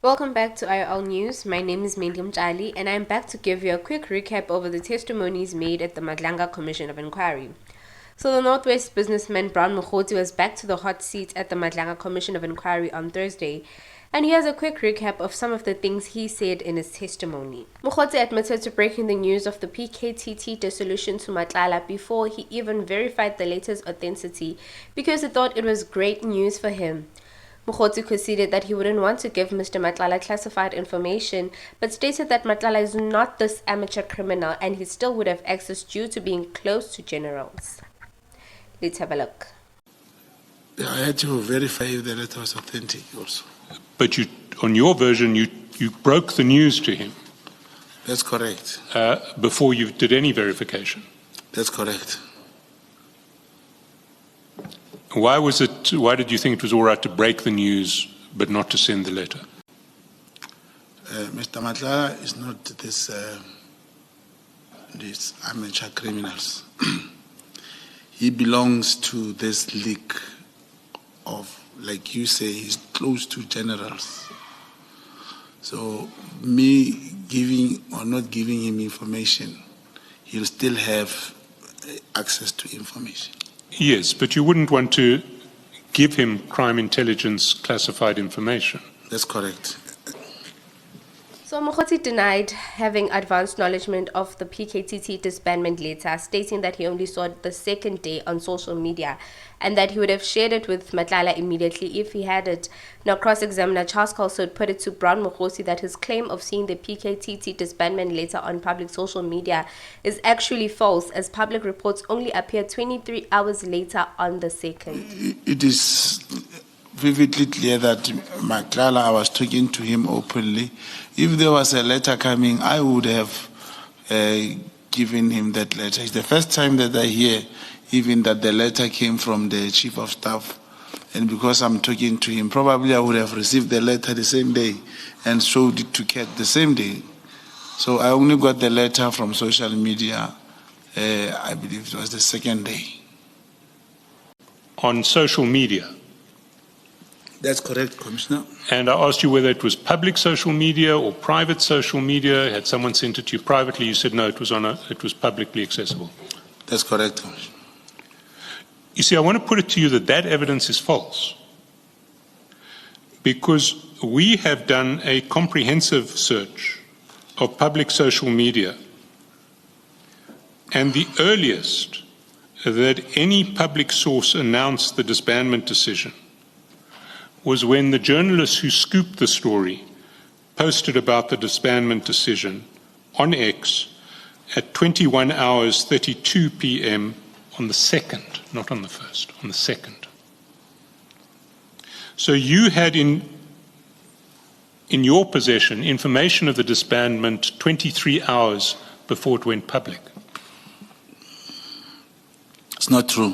Welcome back to IOL News. My name is Madlanga Commission and I'm back to give you a quick recap over the testimonies made at the Madlanga Commission of Inquiry. So the Northwest businessman Brown Mogotsi was back to the hot seat at the Madlanga Commission of Inquiry on Thursday, and he has a quick recap of some of the things he said in his testimony. Mogotsi admitted to breaking the news of the PKTT dissolution to Matlala before he even verified the letter's authenticity because he thought it was great news for him. Mogotsi conceded that he wouldn't want to give Mr. Matlala classified information, but stated that Matlala is not this amateur criminal and he still would have access due to being close to generals. Let's have a look. I had to verify if the letter was authentic also. But on your version, you broke the news to him. That's correct. Before you did any verification. That's correct. Why did you think it was all right to break the news but not to send the letter? Mr. Matlala is not these amateur criminals. He belongs to this league of, like you say, he's close to generals. So me giving or not giving him information, he'll still have access to information. Yes, but you wouldn't want to give him crime intelligence classified information. That's correct. So Mogotsi denied having advanced knowledge of the PKTT disbandment letter, stating that he only saw it the second day on social media and that he would have shared it with Matlala immediately if he had it. Now, cross-examiner Charles Colswood put it to Brown Mogotsi that his claim of seeing the PKTT disbandment letter on public social media is actually false, as public reports only appear 23 hours later on the 2nd. It is vividly clear that Matlala, I was talking to him openly. If there was a letter coming, I would have given him that letter. It's the first time that I hear even that the letter came from the chief of staff. And because I'm talking to him, probably I would have received the letter the same day and showed it to Kat the same day. So I only got the letter from social media, I believe it was the second day. On social media? That's correct, Commissioner. And I asked you whether it was public social media or private social media. Had someone sent it to you privately? You said no, it was publicly accessible. That's correct, Commissioner. You see, I want to put it to you that evidence is false, because we have done a comprehensive search of public social media, and the earliest that any public source announced the disbandment decision was when the journalists who scooped the story posted about the disbandment decision on X at 21 hours 32 p.m. on the 2nd, not on the 1st, on the 2nd. So you had in your possession information of the disbandment 23 hours before it went public. It's not true.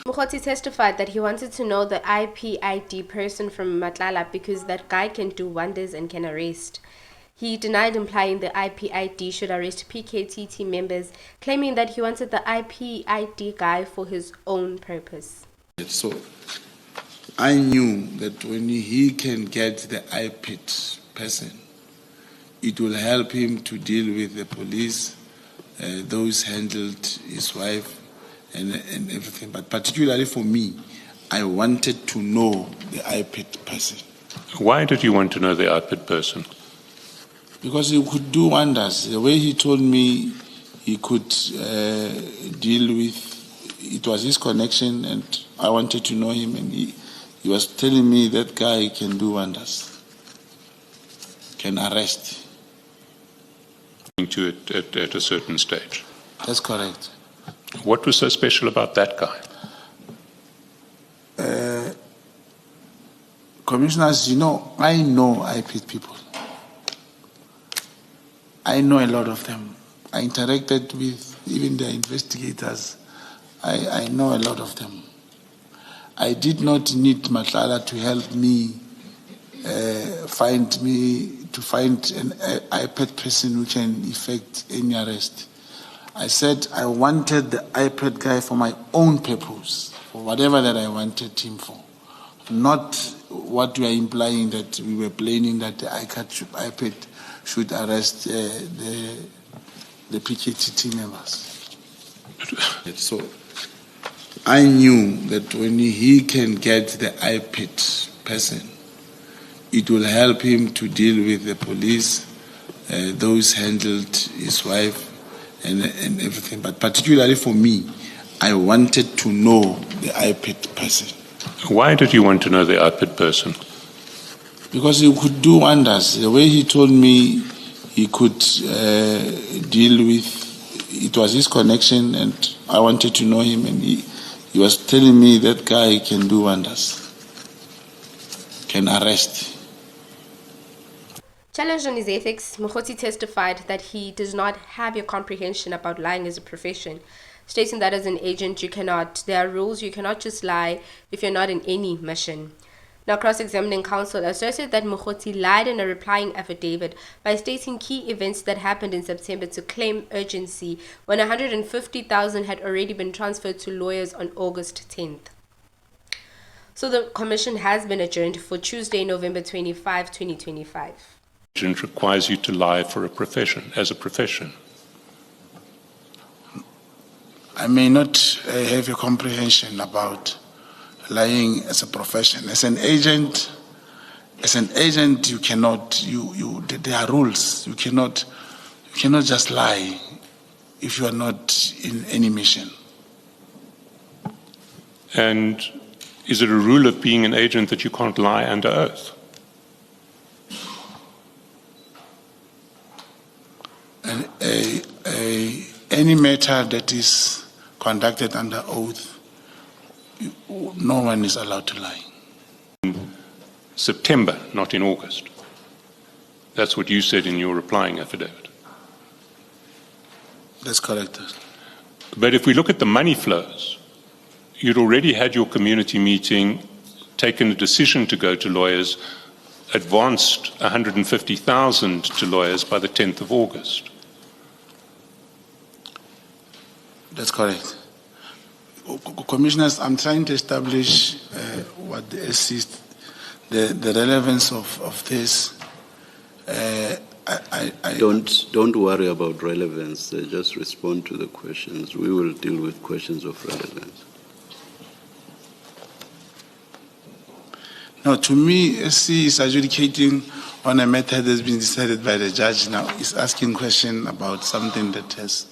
Mogotsi testified that he wanted to know the IPID person from Matlala because that guy can do wonders and can arrest. He denied implying the IPID should arrest PKTT members, claiming that he wanted the IPID guy for his own purpose. So I knew that when he can get the IPID person, it will help him to deal with the police, those handled his wife, and everything. But particularly for me, I wanted to know the IPID person. Why did you want to know the IPID person? Because he could do wonders. The way he told me he could deal with, it was his connection, and I wanted to know him, and he was telling me that guy can do wonders, can arrest. To it at a certain stage. That's correct. What was so special about that guy? Commissioners, you know, I know IPID people. I know a lot of them. I interacted with even the investigators. I know a lot of them. I did not need Matlala to help me find an IPID person who can effect any arrest. I said I wanted the IPID guy for my own purpose, for whatever that I wanted him for, not what you are implying, that we were planning that the IPID should arrest the PKTT members. So I knew that when he can get the IPID person, it will help him to deal with the police, those handled his wife and everything. But particularly for me, I wanted to know the IPID person. Why did you want to know the IPID person? Because he could do wonders. The way he told me he could deal with, it was his connection, and I wanted to know him, and he was telling me that guy can do wonders, can arrest. Challenged on his ethics, Mogotsi testified that he does not have a comprehension about lying as a profession, stating that as an agent there are rules, you cannot just lie if you're not in any mission. Now, cross-examining counsel asserted that Mogotsi lied in a replying affidavit by stating key events that happened in September to claim urgency when 150,000 had already been transferred to lawyers on August 10th. So the commission has been adjourned for Tuesday, November 25, 2025. Agent requires you to lie for a profession, as a profession. I may not have a comprehension about lying as a profession. As an agent, you cannot. There are rules. You cannot just lie if you are not in any mission. And is it a rule of being an agent that you can't lie under oath? And any matter that is conducted under oath, no one is allowed to lie. In September, not in August. That's what you said in your replying affidavit. That's correct. But if we look at the money flows, you'd already had your community meeting, taken a decision to go to lawyers, advanced 150,000 to lawyers by the 10th of August. That's correct. Commissioners, I'm trying to establish what the SC, the relevance of this. Don't worry about relevance. Just respond to the questions. We will deal with questions of relevance. No, to me, SC is adjudicating on a matter that has been decided by the judge now. He's asking question about something that has...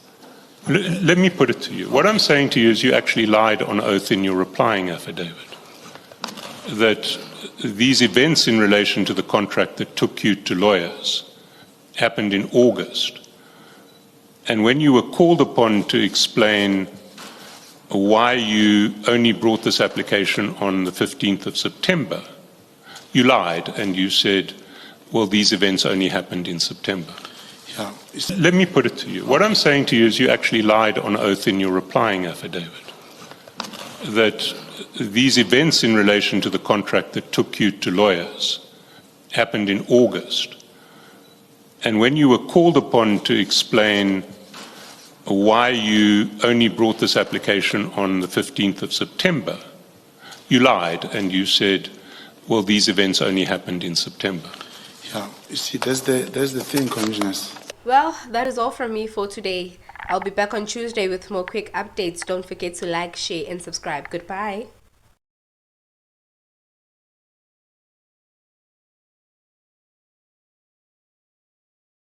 Let me put it to you. What I'm saying to you is you actually lied on oath in your replying affidavit. That these events in relation to the contract that took you to lawyers happened in August. And when you were called upon to explain why you only brought this application on the 15th of September, you lied and you said, well, these events only happened in September. Yeah. Let me put it to you. What I'm saying to you is you actually lied on oath in your replying affidavit. That these events in relation to the contract that took you to lawyers happened in August. And when you were called upon to explain why you only brought this application on the 15th of September, you lied and you said, well, these events only happened in September. Yeah, you see, that's the thing, Commissioners. Well, that is all from me for today. I'll be back on Tuesday with more quick updates. Don't forget to like, share, and subscribe. Goodbye.